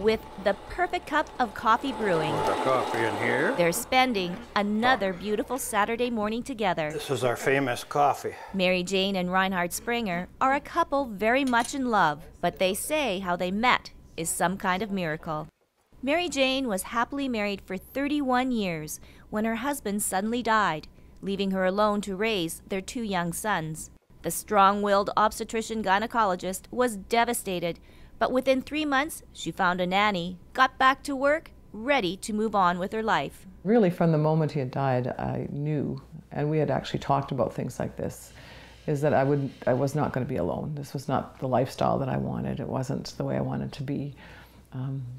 With the perfect cup of coffee brewing, The coffee in here. they're spending another beautiful Saturday morning together. This is our famous coffee. Mary Jane and Reinhard Springer are a couple very much in love, but they say how they met is some kind of miracle. Mary Jane was happily married for 31 years when her husband suddenly died, leaving her alone to raise their 2 young sons. The strong-willed obstetrician-gynecologist was devastated, but within 3 months, she found a nanny, got back to work, ready to move on with her life. Really, from the moment he had died, I knew, and we had actually talked about things like this, is that I was not going to be alone. This was not the lifestyle that I wanted. It wasn't the way I wanted to be.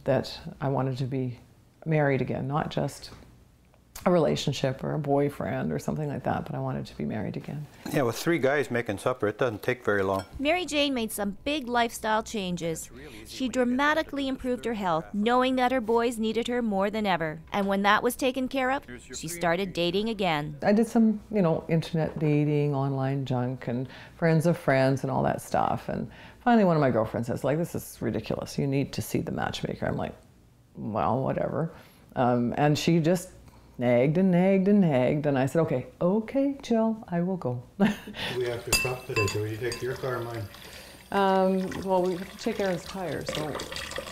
That I wanted to be married again, not just a relationship or a boyfriend or something like that, but I wanted to be married again. Yeah, with 3 guys making supper, it doesn't take very long. Mary Jane made some big lifestyle changes. She dramatically improved her health, knowing that her boys needed her more than ever. And when that was taken care of, she started dating again. I did some, internet dating, online junk, and friends of friends and all that stuff. And finally one of my girlfriends says, this is ridiculous. You need to see the matchmaker. I'm like, well, whatever. And she just nagged and nagged and nagged, and I said, okay, Jill, I will go. We have to shop today. Do we take your car or mine? Well, we have to check Aaron's tires, so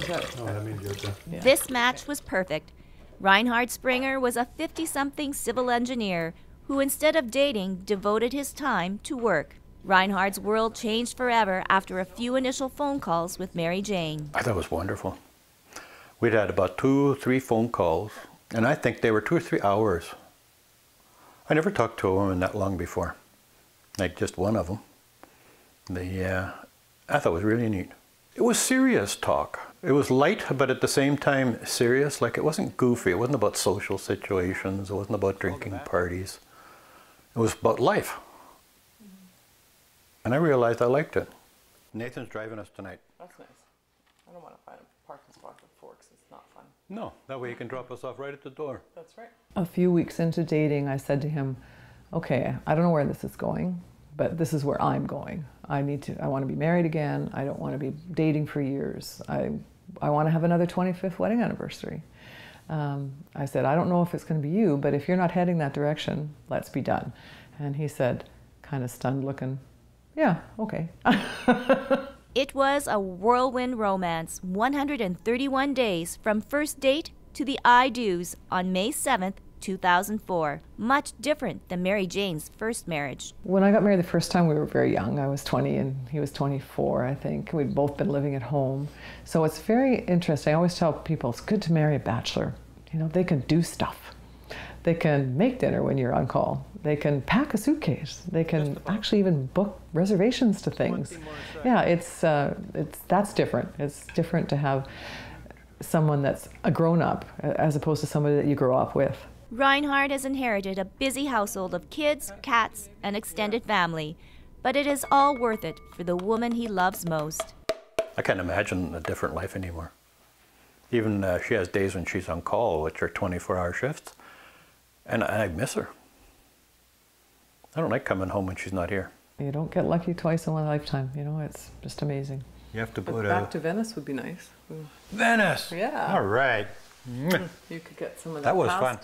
that means you're done. Yeah. This match was perfect. Reinhard Springer was a 50-something civil engineer who, instead of dating, devoted his time to work. Reinhard's world changed forever after a few initial phone calls with Mary Jane. I thought it was wonderful. We'd had about 2 or 3 phone calls, and I think they were 2 or 3 hours. I never talked to a woman that long before, like just one of them. I thought it was really neat. It was serious talk. It was light, but at the same time serious. Like, it wasn't goofy. It wasn't about social situations. It wasn't about drinking parties. It was about life. And I realized I liked it. Nathan's driving us tonight. That's nice. I don't want to find a parking spot with forks. It's not fun. No, that way you can drop us off right at the door. That's right. A few weeks into dating, I said to him, okay, I don't know where this is going, but this is where I'm going. I want to be married again. I don't want to be dating for years. I want to have another 25th wedding anniversary. I said, I don't know if it's going to be you, but if you're not heading that direction, let's be done. And he said, kind of stunned looking, yeah, okay. It was a whirlwind romance, 131 days from first date to the I do's on May 7th, 2004. Much different than Mary Jane's first marriage. When I got married the first time, we were very young. I was 20 and he was 24, I think. We'd both been living at home. So it's very interesting. I always tell people it's good to marry a bachelor. They can do stuff. They can make dinner when you're on call. They can pack a suitcase. They can actually even book reservations to things. Yeah, that's different. It's different to have someone that's a grown-up as opposed to somebody that you grow up with. Reinhard has inherited a busy household of kids, cats, and extended family, but it is all worth it for the woman he loves most. I can't imagine a different life anymore. Even she has days when she's on call, which are 24-hour shifts, and I miss her. I don't like coming home when she's not here. You don't get lucky twice in one lifetime, it's just amazing. You have to go back to Venice would be nice. Venice! Yeah. All right. You could get some of that was fun.